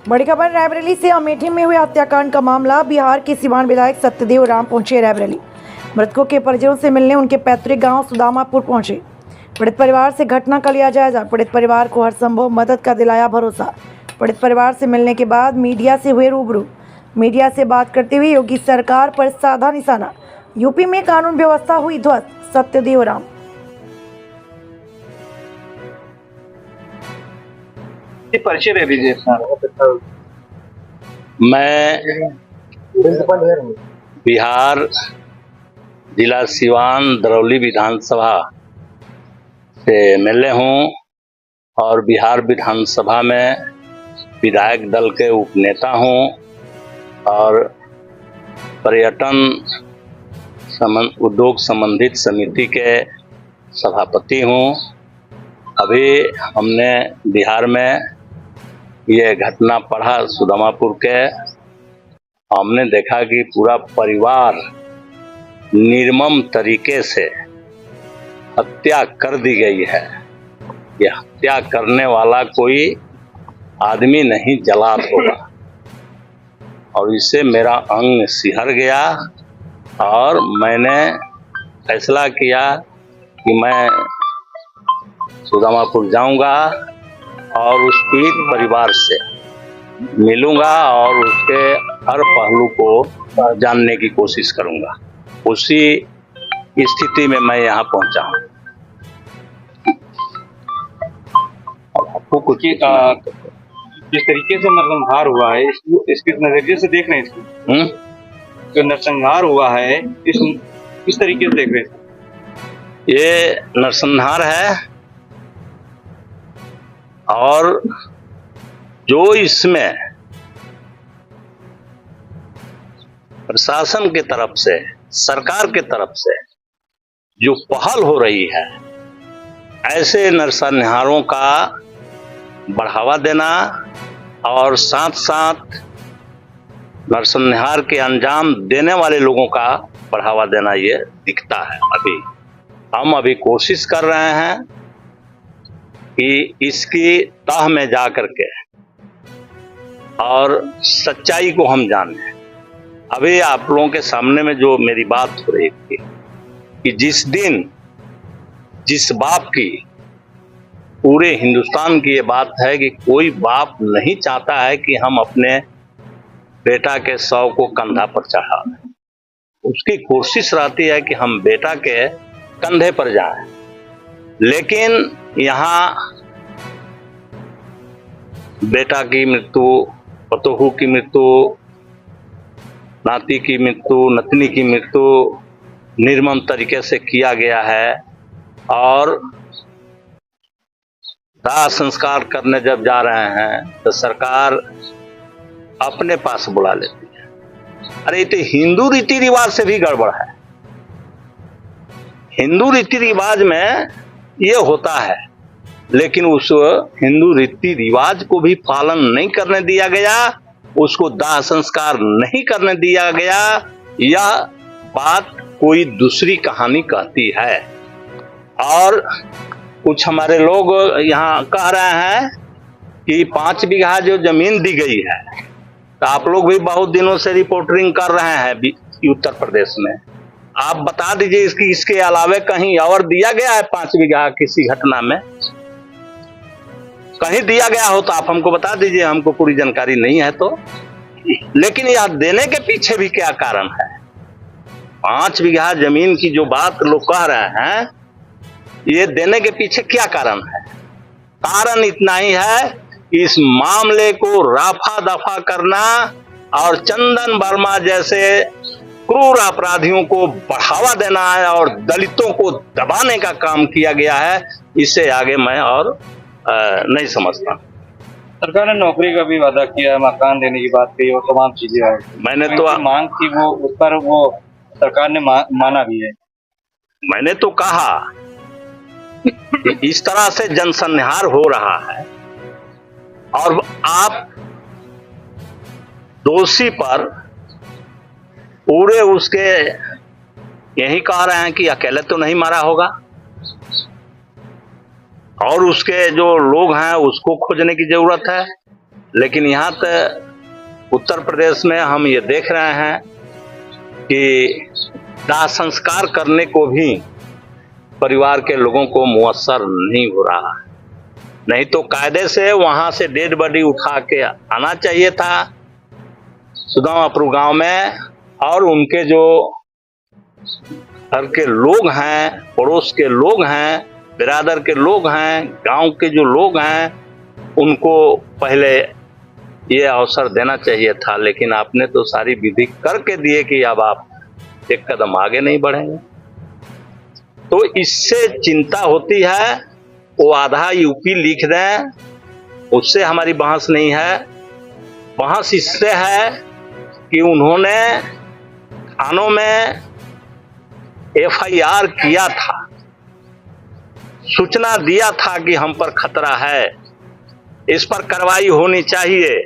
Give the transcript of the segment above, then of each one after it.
बड़ी खबर रायबरेली से। अमेठी में हुए हत्याकांड का मामला। बिहार के सिवान विधायक सत्यदेव राम पहुंचे रायबरेली। मृतकों के परिजनों से मिलने उनके पैतृक गांव सुदामापुर पहुंचे। पीड़ित परिवार से घटना का लिया जायजा। पीड़ित परिवार को हर संभव मदद का दिलाया भरोसा। पीड़ित परिवार से मिलने के बाद मीडिया से हुए रूबरू। मीडिया से बात करते हुए योगी सरकार पर साधा निशाना। यूपी में कानून व्यवस्था हुई ध्वस्त। सत्यदेव राम। परिचय दे दीजिए। मैं बिहार जिला सिवान दरौली विधानसभा से एमएलए हूँ और बिहार विधानसभा में विधायक दल के उपनेता हूँ और पर्यटन उद्योग संबंधित समिति के सभापति हूँ। अभी हमने बिहार में ये घटना पढ़ा सुदामापुर के। हमने देखा कि पूरा परिवार निर्मम तरीके से हत्या कर दी गई है। ये हत्या करने वाला कोई आदमी नहीं जलाद होगा और इससे मेरा अंग सिहर गया और मैंने फैसला किया कि मैं सुदामापुर जाऊंगा और उस पीड़ित परिवार से मिलूंगा और उसके हर पहलू को जानने की कोशिश करूंगा। उसी स्थिति में मैं यहाँ पहुंचा हूँ। आपको कुछ जिस तरीके से नरसंहार हुआ है इसके नजरिए से देख रहे हैं इसको जो नरसंहार हुआ है इस तरीके से देख रहे हैं। ये नरसंहार है और जो इसमें प्रशासन की तरफ से सरकार की तरफ से जो पहल हो रही है ऐसे नरसंहारों का बढ़ावा देना और साथ साथ नरसंहार के अंजाम देने वाले लोगों का बढ़ावा देना ये दिखता है। हम अभी कोशिश कर रहे हैं कि इसकी तह में जा करके और सच्चाई को हम जाने। अभी आप लोगों के सामने में जो मेरी बात हो रही थी कि जिस दिन जिस बाप की पूरे हिंदुस्तान की ये बात है कि कोई बाप नहीं चाहता है कि हम अपने बेटा के शव को कंधा पर चढ़ा दें। उसकी कोशिश रहती है कि हम बेटा के कंधे पर जाएं, लेकिन यहाँ बेटा की मृत्यु, पतोहू की मृत्यु, नाती की मृत्यु, नतनी की मृत्यु निर्मम तरीके से किया गया है और दाह संस्कार करने जब जा रहे हैं तो सरकार अपने पास बुला लेती है। अरे तो हिंदू रीति रिवाज से भी गड़बड़ है। हिंदू रीति रिवाज में ये होता है लेकिन उस हिंदू रीति रिवाज को भी पालन नहीं करने दिया गया, उसको दाह संस्कार नहीं करने दिया गया। यह बात कोई दूसरी कहानी कहती है और कुछ हमारे लोग यहाँ कह रहे हैं कि 5 बीघा जो जमीन दी गई है, तो आप लोग भी बहुत दिनों से रिपोर्टिंग कर रहे हैं उत्तर प्रदेश में। आप बता दीजिए इसके अलावे कहीं और दिया गया है 5 बीघा किसी घटना में? कहीं दिया गया हो तो आप हमको बता दीजिए, हमको पूरी जानकारी नहीं है तो। लेकिन यह देने के पीछे भी क्या कारण है? 5 बीघा जमीन की जो बात लोग कह रहे हैं, ये देने के पीछे क्या कारण है? कारण इतना ही है कि इस मामले को रफा दफा करना और चंदन वर्मा जैसे क्रूर अपराधियों को बढ़ावा देना है और दलितों को दबाने का काम किया गया है। इससे आगे मैं और नहीं समझता। सरकार ने नौकरी का भी वादा किया, मकान देने की बात कही और तमाम चीजें आई। मैंने तो मांग थी वो उस पर वो सरकार ने माना भी है। मैंने तो कहा कि इस तरह से जनसंहार हो रहा है और आप दोषी पर पूरे उसके यही कह रहे हैं कि अकेले तो नहीं मारा होगा और उसके जो लोग हैं उसको खोजने की जरूरत है। लेकिन यहाँ तक उत्तर प्रदेश में हम ये देख रहे हैं कि दाह संस्कार करने को भी परिवार के लोगों को मुयस्सर नहीं हो रहा है। नहीं तो कायदे से वहां से डेड बॉडी उठा के आना चाहिए था सुदामापुर गांव में, और उनके जो घर के लोग हैं, पड़ोस के लोग हैं, बिरादर के लोग हैं, गांव के जो लोग हैं, उनको पहले ये अवसर देना चाहिए था। लेकिन आपने तो सारी विधि करके दिए कि अब आप एक कदम आगे नहीं बढ़ेंगे। तो इससे चिंता होती है। वो आधा यूपी लिख दें, उससे हमारी बहस नहीं है। बहस इससे है कि उन्होंने थानों में एफआईआर किया था, सूचना दिया था कि हम पर खतरा है, इस पर कार्रवाई होनी चाहिए।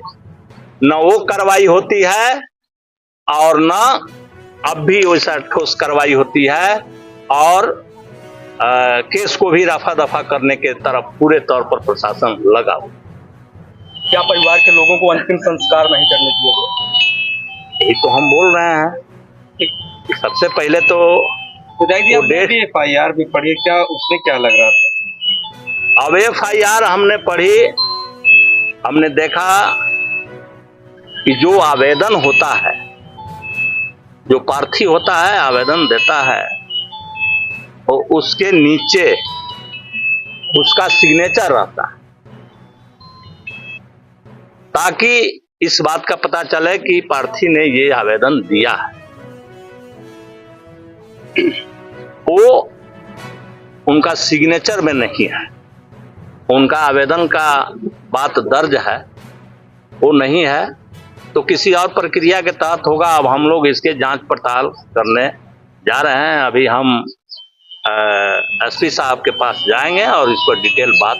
न वो कार्रवाई होती है और न अब भी वैसा ठोस कार्रवाई होती है, और केस को भी रफा दफा करने के तरफ पूरे तौर पर प्रशासन लगा हुआ। क्या परिवार के लोगों को अंतिम संस्कार नहीं करने दिए गए? यही तो हम बोल रहे हैं। सबसे पहले तो एफआईआर भी पढ़ी, क्या उसमें क्या लग रहा था? अब एफआईआर हमने पढ़ी, हमने देखा कि जो आवेदन होता है, जो प्रार्थी होता है आवेदन देता है, और उसके नीचे उसका सिग्नेचर रहता है, ताकि इस बात का पता चले कि प्रार्थी ने ये आवेदन दिया है। वो उनका सिग्नेचर में नहीं है, उनका आवेदन का बात दर्ज है, वो नहीं है, तो किसी और प्रक्रिया के तहत होगा। अब हम लोग इसके जांच पड़ताल करने जा रहे हैं। अभी हम एसपी साहब के पास जाएंगे और इस पर डिटेल बात